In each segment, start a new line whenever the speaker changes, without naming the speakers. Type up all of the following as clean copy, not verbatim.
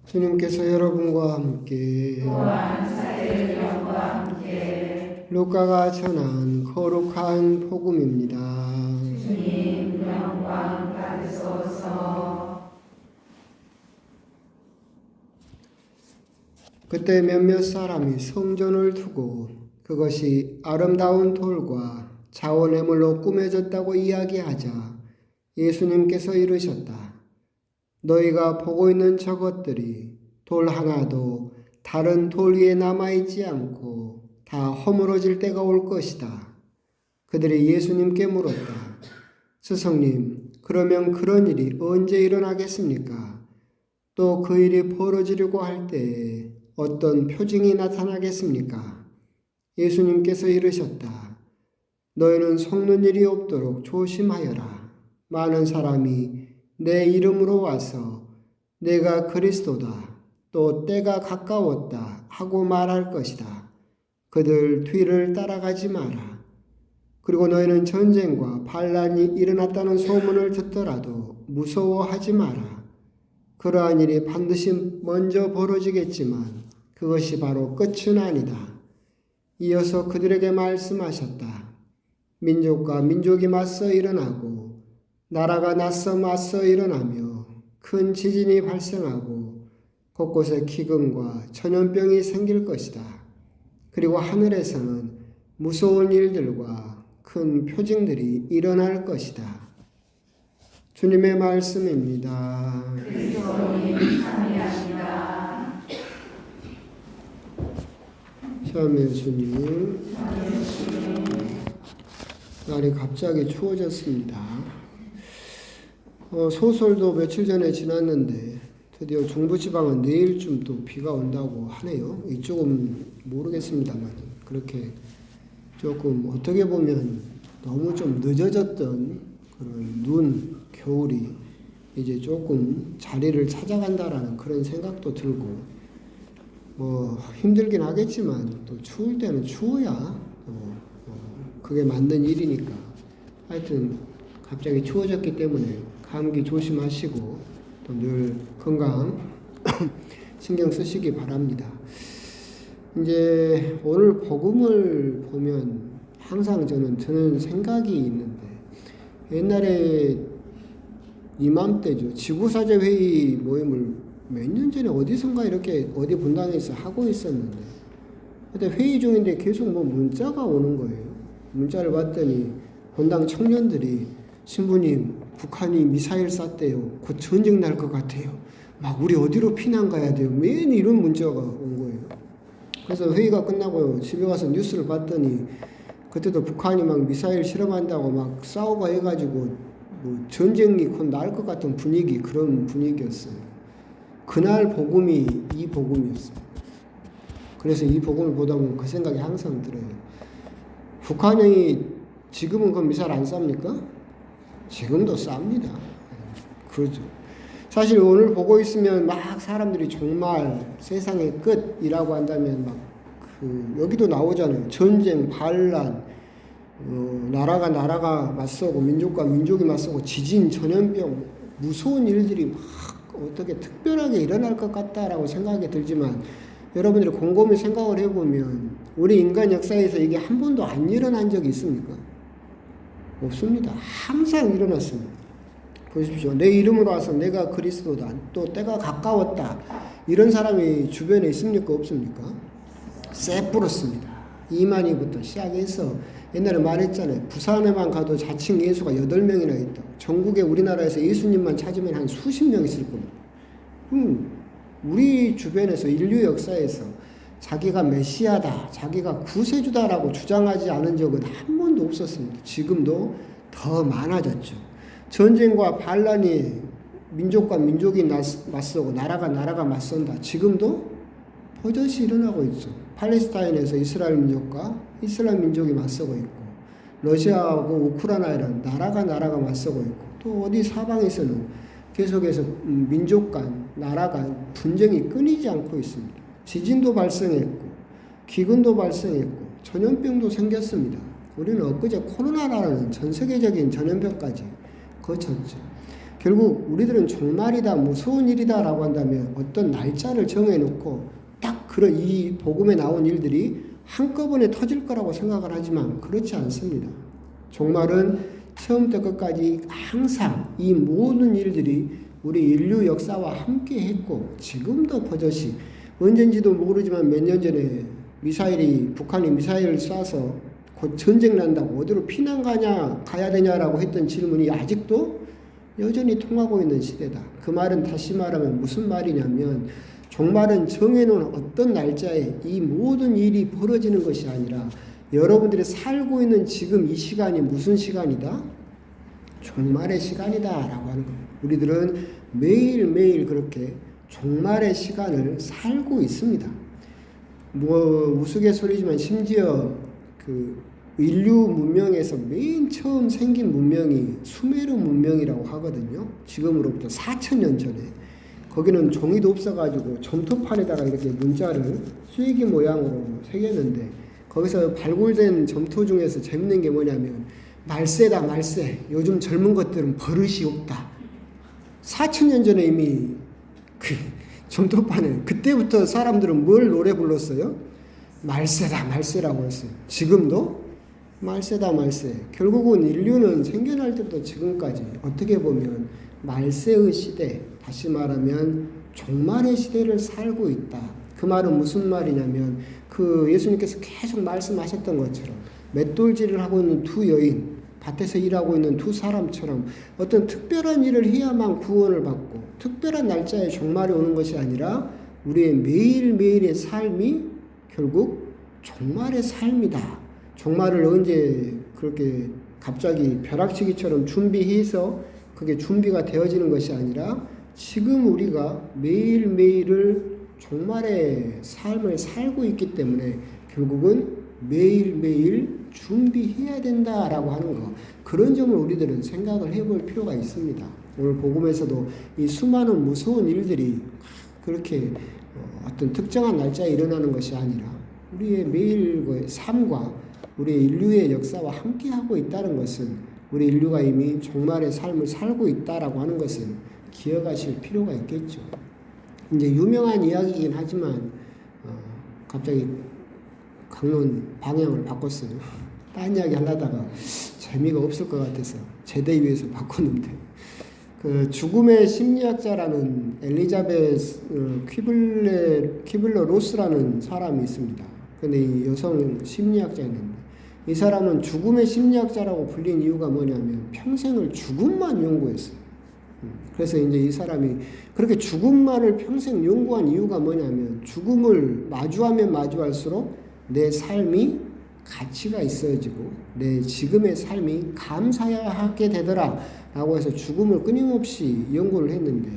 주님께서 여러분과 함께
또한 사제의 영과 함께
루카가 전한 거룩한 복음입니다.
주님 영광 받으소서.
그때 몇몇 사람이 성전을 두고 그것이 아름다운 돌과 자원애물로 꾸며졌다고 이야기하자 예수님께서 이르셨다. 너희가 보고 있는 저것들이 돌 하나도 다른 돌 위에 남아있지 않고 다 허물어질 때가 올 것이다. 그들이 예수님께 물었다. 스승님, 그러면 그런 일이 언제 일어나겠습니까? 또 그 일이 벌어지려고 할 때에 어떤 표징이 나타나겠습니까? 예수님께서 이르셨다. 너희는 속는 일이 없도록 조심하여라. 많은 사람이 내 이름으로 와서 내가 그리스도다, 또 때가 가까웠다 하고 말할 것이다. 그들 뒤를 따라가지 마라. 그리고 너희는 전쟁과 반란이 일어났다는 소문을 듣더라도 무서워하지 마라. 그러한 일이 반드시 먼저 벌어지겠지만 그것이 바로 끝은 아니다. 이어서 그들에게 말씀하셨다. 민족과 민족이 맞서 일어나고 나라가 맞서 일어나며 큰 지진이 발생하고 곳곳에 기근과 전염병이 생길 것이다. 그리고 하늘에서는 무서운 일들과 큰 표징들이 일어날 것이다. 주님의 말씀입니다.
그리스도님 참여합니다.
샤멘 주님. 날이 갑자기 추워졌습니다. 소설도 며칠 전에 지났는데 드디어 중부지방은 내일쯤 또 비가 온다고 하네요. 이쪽은 모르겠습니다만 그렇게 조금 어떻게 보면 너무 좀 늦어졌던 그런 눈, 겨울이 이제 조금 자리를 찾아간다라는 그런 생각도 들고 힘들긴 하겠지만 또 추울 때는 추워야 그게 맞는 일이니까 하여튼 갑자기 추워졌기 때문에 감기 조심하시고 또 늘 건강 신경 쓰시기 바랍니다. 이제 오늘 복음을 보면 항상 저는 드는 생각이 있는데 옛날에 이맘때죠. 지구사제회의 모임을 몇 년 전에 어디선가 이렇게 어디 분당에서 하고 있었는데 그때 회의 중인데 계속 문자가 오는 거예요. 문자를 봤더니 본당 청년들이 신부님 북한이 미사일 쐈대요. 곧 전쟁 날 것 같아요. 막 우리 어디로 피난 가야 돼요. 매일 이런 문자가 온 거예요. 그래서 회의가 끝나고 집에 가서 뉴스를 봤더니 그때도 북한이 막 미사일 실험한다고 막 싸우고 해가지고 전쟁이 곧 날 것 같은 분위기, 그런 분위기였어요. 그날 복음이 이 복음이었어요. 그래서 이 복음을 보다 보면 그 생각이 항상 들어요. 북한이 지금은 그 미사일 안 쌉니까? 지금도 쌉니다. 그렇죠. 사실 오늘 보고 있으면 막 사람들이 정말 세상의 끝이라고 한다면 여기도 나오잖아요. 전쟁, 반란, 나라가 맞서고 민족과 민족이 맞서고 지진, 전염병, 무서운 일들이 막 어떻게 특별하게 일어날 것 같다라고 생각이 들지만 여러분들이 곰곰이 생각을 해보면 우리 인간 역사에서 이게 한 번도 안 일어난 적이 있습니까? 없습니다. 항상 일어났습니다. 보십시오. 내 이름으로 와서 내가 그리스도다. 또 때가 가까웠다. 이런 사람이 주변에 있습니까? 없습니까? 세뿌렸습니다. 이만희부터 시작해서 옛날에 말했잖아요. 부산에만 가도 자칭 예수가 8명이나 있다. 전국에 우리나라에서 예수님만 찾으면 한 수십 명 있을 겁니다. 우리 주변에서 인류 역사에서 자기가 메시아다, 자기가 구세주다라고 주장하지 않은 적은 한 번도 없었습니다. 지금도 더 많아졌죠. 전쟁과 반란이 민족과 민족이 맞서고 나라가 맞선다. 지금도 버젓이 일어나고 있죠. 팔레스타인에서 이스라엘 민족과 이슬람 민족이 맞서고 있고 러시아하고 우크라이나는 나라가 맞서고 있고 또 어디 사방에서는 계속해서 민족 간, 나라 간 분쟁이 끊이지 않고 있습니다. 지진도 발생했고 기근도 발생했고 전염병도 생겼습니다. 우리는 엊그제 코로나라는 전 세계적인 전염병까지 거쳤죠. 결국 우리들은 종말이다, 무서운 일이다라고 한다면 어떤 날짜를 정해놓고 딱 그런 이 복음에 나온 일들이 한꺼번에 터질 거라고 생각을 하지만 그렇지 않습니다. 종말은 처음부터 끝까지 항상 이 모든 일들이 우리 인류 역사와 함께 했고 지금도 버젓이 언젠지도 모르지만 몇 년 전에 북한이 미사일을 쏴서 곧 전쟁 난다고 어디로 피난 가야 되냐라고 했던 질문이 아직도 여전히 통하고 있는 시대다. 그 말은 다시 말하면 무슨 말이냐면 종말은 정해놓은 어떤 날짜에 이 모든 일이 벌어지는 것이 아니라 여러분들이 살고 있는 지금 이 시간이 무슨 시간이다? 종말의 시간이다 라고 하는 겁니다. 우리들은 매일매일 그렇게 종말의 시간을 살고 있습니다. 우스갯소리지만 심지어 그 인류 문명에서 맨 처음 생긴 문명이 수메르 문명이라고 하거든요. 지금으로부터 4,000년 전에. 거기는 종이도 없어가지고 점토판에다가 이렇게 문자를 쐐기 모양으로 새겼는데 거기서 발굴된 점토 중에서 재밌는 게 뭐냐면 말세다 말세. 요즘 젊은 것들은 버릇이 없다. 4,000년 전에 이미 그 점토판에 그때부터 사람들은 뭘 노래 불렀어요? 말세다 말세라고 했어요. 지금도 말세다 말세. 결국은 인류는 생겨날 때부터 지금까지 어떻게 보면 말세의 시대, 다시 말하면 종말의 시대를 살고 있다. 그 말은 무슨 말이냐면 그 예수님께서 계속 말씀하셨던 것처럼 맷돌질을 하고 있는 두 여인, 밭에서 일하고 있는 두 사람처럼 어떤 특별한 일을 해야만 구원을 받고 특별한 날짜에 종말이 오는 것이 아니라 우리의 매일매일의 삶이 결국 종말의 삶이다. 종말을 언제 그렇게 갑자기 벼락치기처럼 준비해서 그게 준비가 되어지는 것이 아니라 지금 우리가 매일매일을 종말의 삶을 살고 있기 때문에 결국은 매일매일 준비해야 된다라고 하는 거. 그런 점을 우리들은 생각을 해볼 필요가 있습니다. 오늘 복음에서도 이 수많은 무서운 일들이 그렇게 어떤 특정한 날짜에 일어나는 것이 아니라 우리의 매일의 삶과 우리의 인류의 역사와 함께하고 있다는 것은 우리 인류가 이미 종말의 삶을 살고 있다라고 하는 것은 기억하실 필요가 있겠죠. 이제 유명한 이야기이긴 하지만 갑자기 강론 방향을 바꿨어요. 딴 이야기 하려다가 재미가 없을 것 같아서 제대 위에서 바꿨는데 그 죽음의 심리학자라는 엘리자베스 퀴블러 로스라는 사람이 있습니다. 근데 이 여성 심리학자였는데 이 사람은 죽음의 심리학자라고 불린 이유가 뭐냐면 평생을 죽음만 연구했어요. 그래서 이제 이 사람이 그렇게 죽음만을 평생 연구한 이유가 뭐냐면 죽음을 마주하면 마주할수록 내 삶이 가치가 있어지고 내 지금의 삶이 감사하게 되더라 라고 해서 죽음을 끊임없이 연구를 했는데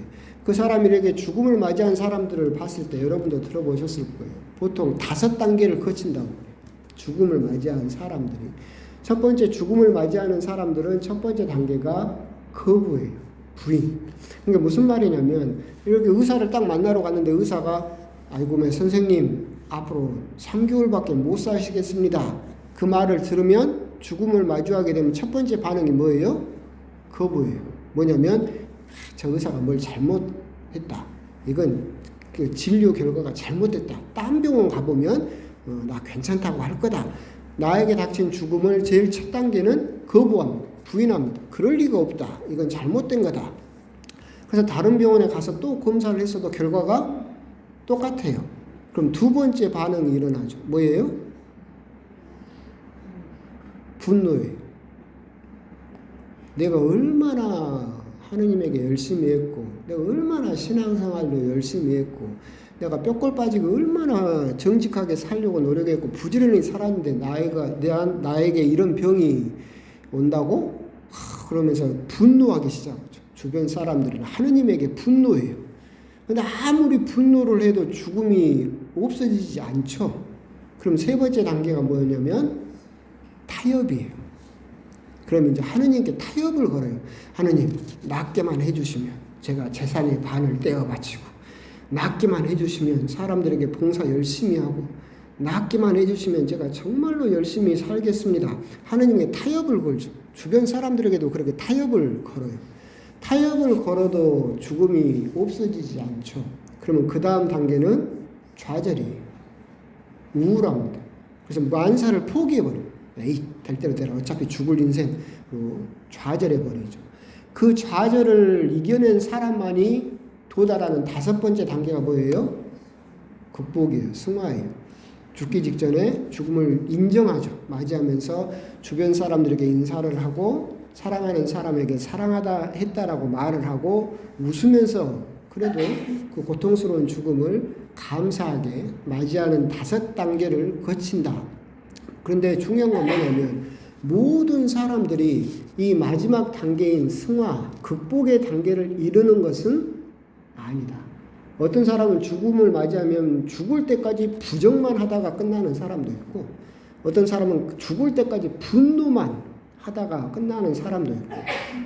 그 사람이 이렇게 죽음을 맞이한 사람들을 봤을 때 여러분도 들어보셨을 거예요. 보통 5단계를 거친다고 그래요. 죽음을 맞이한 사람들이. 첫 번째 죽음을 맞이하는 사람들은 첫 번째 단계가 거부예요. 부인. 그러니까 무슨 말이냐면 이렇게 의사를 딱 만나러 갔는데 의사가 아이고 선생님 앞으로 3개월밖에 못 사시겠습니다. 그 말을 들으면 죽음을 마주하게 되면 첫 번째 반응이 뭐예요? 거부예요. 뭐냐면 저 의사가 뭘 잘못했다. 이건 그 진료 결과가 잘못됐다. 딴 병원 가보면 나 괜찮다고 할 거다. 나에게 닥친 죽음을 제일 첫 단계는 거부합니다. 부인합니다. 그럴 리가 없다. 이건 잘못된 거다. 그래서 다른 병원에 가서 또 검사를 했어도 결과가 똑같아요. 그럼 두 번째 반응이 일어나죠. 뭐예요? 분노예요. 내가 얼마나 하느님에게 열심히 했고 내가 얼마나 신앙생활도 열심히 했고 내가 뼈골 빠지고 얼마나 정직하게 살려고 노력했고 부지런히 살았는데 나에게 이런 병이 온다고? 그러면서 분노하기 시작하죠. 주변 사람들은 하느님에게 분노해요. 근데 아무리 분노를 해도 죽음이 없어지지 않죠. 그럼 세 번째 단계가 뭐냐면 타협이에요. 그럼 이제 하느님께 타협을 걸어요. 하느님, 낫게만 해주시면 제가 재산의 반을 떼어 바치고 낫게만 해주시면 사람들에게 봉사 열심히 하고 낫게만 해주시면 제가 정말로 열심히 살겠습니다. 하느님께 타협을 걸죠. 주변 사람들에게도 그렇게 타협을 걸어요. 타협을 걸어도 죽음이 없어지지 않죠. 그러면 그 다음 단계는 좌절이에요. 우울합니다. 그래서 만사를 포기해버려요. 에이, 될 대로 되라. 어차피 죽을 인생. 좌절해버리죠. 그 좌절을 이겨낸 사람만이 도달하는 5번째 단계가 뭐예요? 극복이에요. 승화예요. 죽기 직전에 죽음을 인정하죠. 맞이하면서 주변 사람들에게 인사를 하고 사랑하는 사람에게 사랑하다 했다라고 말을 하고 웃으면서 그래도 그 고통스러운 죽음을 감사하게 맞이하는 5단계를 거친다. 그런데 중요한 건 뭐냐면 모든 사람들이 이 마지막 단계인 승화, 극복의 단계를 이루는 것은 아니다. 어떤 사람은 죽음을 맞이하면 죽을 때까지 부정만 하다가 끝나는 사람도 있고 어떤 사람은 죽을 때까지 분노만 하다가 끝나는 사람도 있고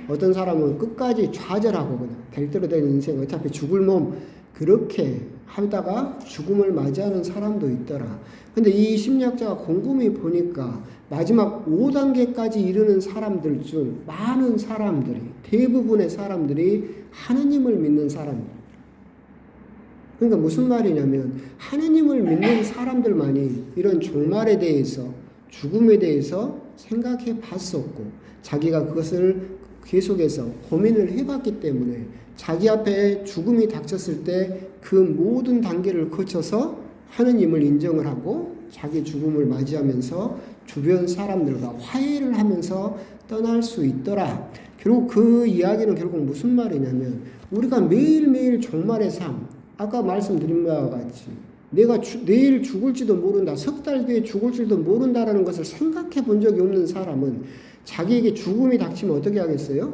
어떤 사람은 끝까지 좌절하고 그냥 될 대로 된 인생 어차피 죽을 몸 그렇게 하다가 죽음을 맞이하는 사람도 있더라. 근데 이 심리학자가 곰곰이 보니까 마지막 5단계까지 이르는 사람들 중 많은 사람들이 대부분의 사람들이 하느님을 믿는 사람들. 그러니까 무슨 말이냐면 하느님을 믿는 사람들만이 이런 종말에 대해서 죽음에 대해서 생각해 봤었고 자기가 그것을 계속해서 고민을 해봤기 때문에 자기 앞에 죽음이 닥쳤을 때 그 모든 단계를 거쳐서 하느님을 인정을 하고 자기 죽음을 맞이하면서 주변 사람들과 화해를 하면서 떠날 수 있더라. 결국 그 이야기는 결국 무슨 말이냐면 우리가 매일매일 종말의 삶 아까 말씀드린 바와 같이 내가 내일 죽을지도 모른다. 석 달 뒤에 죽을지도 모른다라는 것을 생각해 본 적이 없는 사람은 자기에게 죽음이 닥치면 어떻게 하겠어요?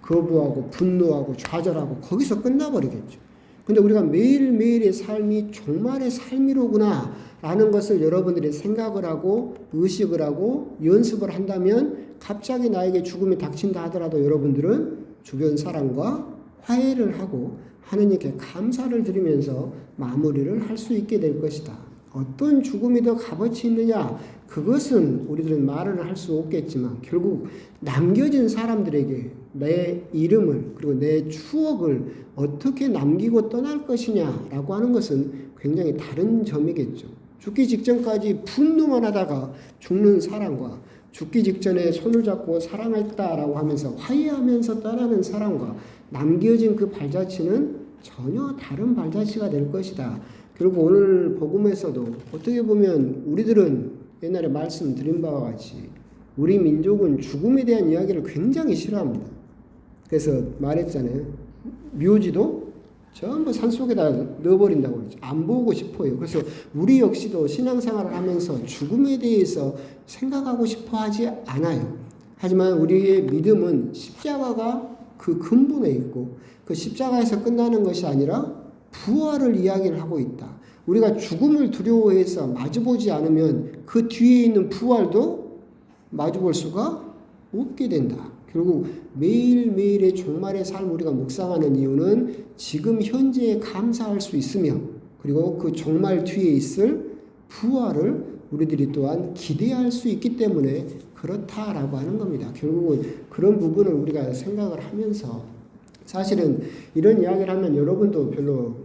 거부하고 분노하고 좌절하고 거기서 끝나버리겠죠. 근데 우리가 매일매일의 삶이 종말의 삶이로구나 라는 것을 여러분들이 생각을 하고 의식을 하고 연습을 한다면 갑자기 나에게 죽음이 닥친다 하더라도 여러분들은 주변 사람과 화해를 하고 하느님께 감사를 드리면서 마무리를 할 수 있게 될 것이다. 어떤 죽음이 더 값어치 있느냐? 그것은 우리들은 말을 할 수 없겠지만 결국 남겨진 사람들에게 내 이름을 그리고 내 추억을 어떻게 남기고 떠날 것이냐라고 하는 것은 굉장히 다른 점이겠죠. 죽기 직전까지 분노만 하다가 죽는 사람과 죽기 직전에 손을 잡고 사랑했다라고 하면서 화해하면서 떠나는 사람과 남겨진 그 발자취는 전혀 다른 발자취가 될 것이다. 그리고 오늘 복음에서도 어떻게 보면 우리들은 옛날에 말씀드린 바와 같이 우리 민족은 죽음에 대한 이야기를 굉장히 싫어합니다. 그래서 말했잖아요. 묘지도 전부 산속에다 넣어버린다고 그러죠. 안 보고 싶어요. 그래서 우리 역시도 신앙생활을 하면서 죽음에 대해서 생각하고 싶어 하지 않아요. 하지만 우리의 믿음은 십자가가 그 근본에 있고 그 십자가에서 끝나는 것이 아니라 부활을 이야기를 하고 있다. 우리가 죽음을 두려워해서 마주보지 않으면 그 뒤에 있는 부활도 마주볼 수가 없게 된다. 결국 매일매일의 종말의 삶 우리가 묵상하는 이유는 지금 현재에 감사할 수 있으며 그리고 그 종말 뒤에 있을 부활을 우리들이 또한 기대할 수 있기 때문에 그렇다라고 하는 겁니다. 결국은 그런 부분을 우리가 생각을 하면서 사실은 이런 이야기를 하면 여러분도 별로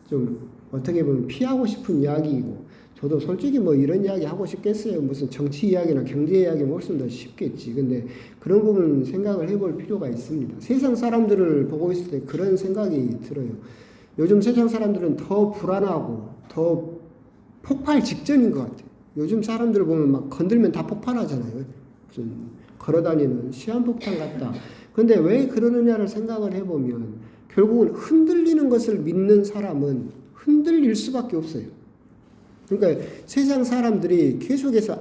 좀 어떻게 보면 피하고 싶은 이야기이고 저도 솔직히 뭐 이런 이야기 하고 싶겠어요. 무슨 정치 이야기나 경제 이야기 훨씬 더 쉽겠지. 근데 그런 부분 생각을 해볼 필요가 있습니다. 세상 사람들을 보고 있을 때 그런 생각이 들어요. 요즘 세상 사람들은 더 불안하고 더 폭발 직전인 것 같아요. 요즘 사람들 보면 막 건들면 다 폭발하잖아요. 무슨 걸어다니는 시한폭탄 같다. 근데 왜 그러느냐를 생각을 해보면 결국은 흔들리는 것을 믿는 사람은 흔들릴 수밖에 없어요. 그러니까 세상 사람들이 계속해서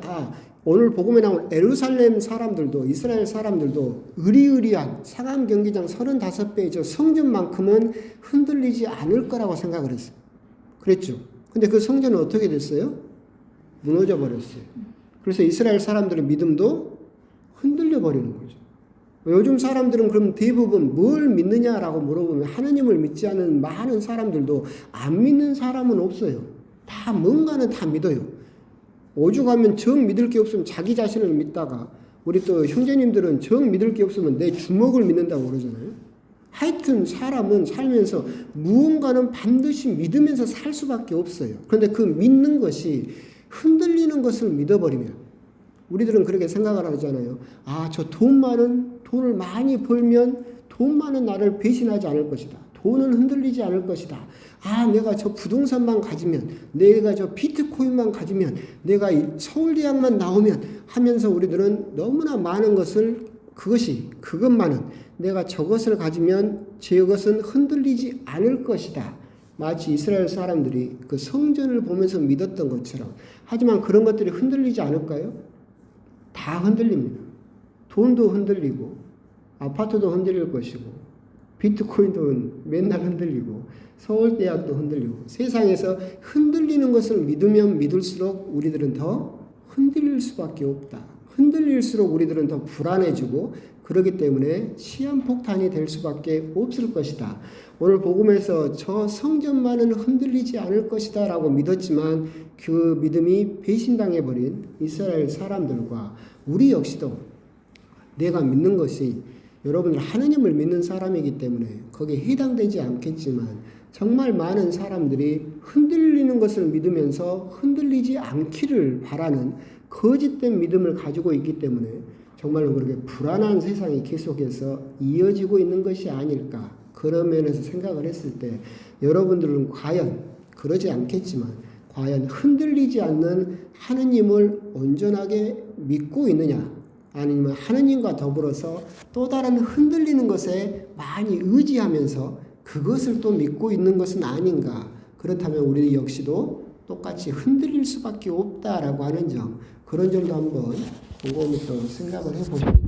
오늘 복음에 나온 예루살렘 사람들도 이스라엘 사람들도 의리의리한 상암 경기장 35배의 저 성전만큼은 흔들리지 않을 거라고 생각을 했어요. 그랬죠. 근데 그 성전은 어떻게 됐어요? 무너져 버렸어요. 그래서 이스라엘 사람들의 믿음도 흔들려 버리는 거죠. 요즘 사람들은 그럼 대부분 뭘 믿느냐라고 물어보면 하느님을 믿지 않은 많은 사람들도 안 믿는 사람은 없어요. 다 뭔가는 다 믿어요. 오죽하면 정 믿을 게 없으면 자기 자신을 믿다가 우리 또 형제님들은 정 믿을 게 없으면 내 주먹을 믿는다고 그러잖아요. 하여튼 사람은 살면서 무언가는 반드시 믿으면서 살 수밖에 없어요. 그런데 그 믿는 것이 흔들리는 것을 믿어버리면 우리들은 그렇게 생각을 하잖아요. 아, 저 돈을 많이 벌면 돈 많은 나를 배신하지 않을 것이다. 돈은 흔들리지 않을 것이다. 아, 내가 저 부동산만 가지면, 내가 저 비트코인만 가지면, 내가 서울대학만 나오면 하면서 우리들은 너무나 많은 것을 그것만은 내가 저것을 가지면 저것은 흔들리지 않을 것이다. 마치 이스라엘 사람들이 그 성전을 보면서 믿었던 것처럼. 하지만 그런 것들이 흔들리지 않을까요? 다 흔들립니다. 돈도 흔들리고 아파트도 흔들릴 것이고 비트코인도 맨날 흔들리고 서울대학도 흔들리고 세상에서 흔들리는 것을 믿으면 믿을수록 우리들은 더 흔들릴 수밖에 없다. 흔들릴수록 우리들은 더 불안해지고 그렇기 때문에 시한폭탄이 될 수밖에 없을 것이다. 오늘 복음에서 저 성전만은 흔들리지 않을 것이다 라고 믿었지만 그 믿음이 배신당해버린 이스라엘 사람들과 우리 역시도 내가 믿는 것이 여러분들 하느님을 믿는 사람이기 때문에 거기에 해당되지 않겠지만 정말 많은 사람들이 흔들리는 것을 믿으면서 흔들리지 않기를 바라는 거짓된 믿음을 가지고 있기 때문에 정말로 그렇게 불안한 세상이 계속해서 이어지고 있는 것이 아닐까. 그런 면에서 생각을 했을 때 여러분들은 과연 그러지 않겠지만 과연 흔들리지 않는 하느님을 온전하게 믿고 있느냐, 아니면 하느님과 더불어서 또 다른 흔들리는 것에 많이 의지하면서 그것을 또 믿고 있는 것은 아닌가. 그렇다면 우리 역시도 똑같이 흔들릴 수밖에 없다라고 하는 점, 그런 점도 한번 곰곰이 또 생각을 해보시면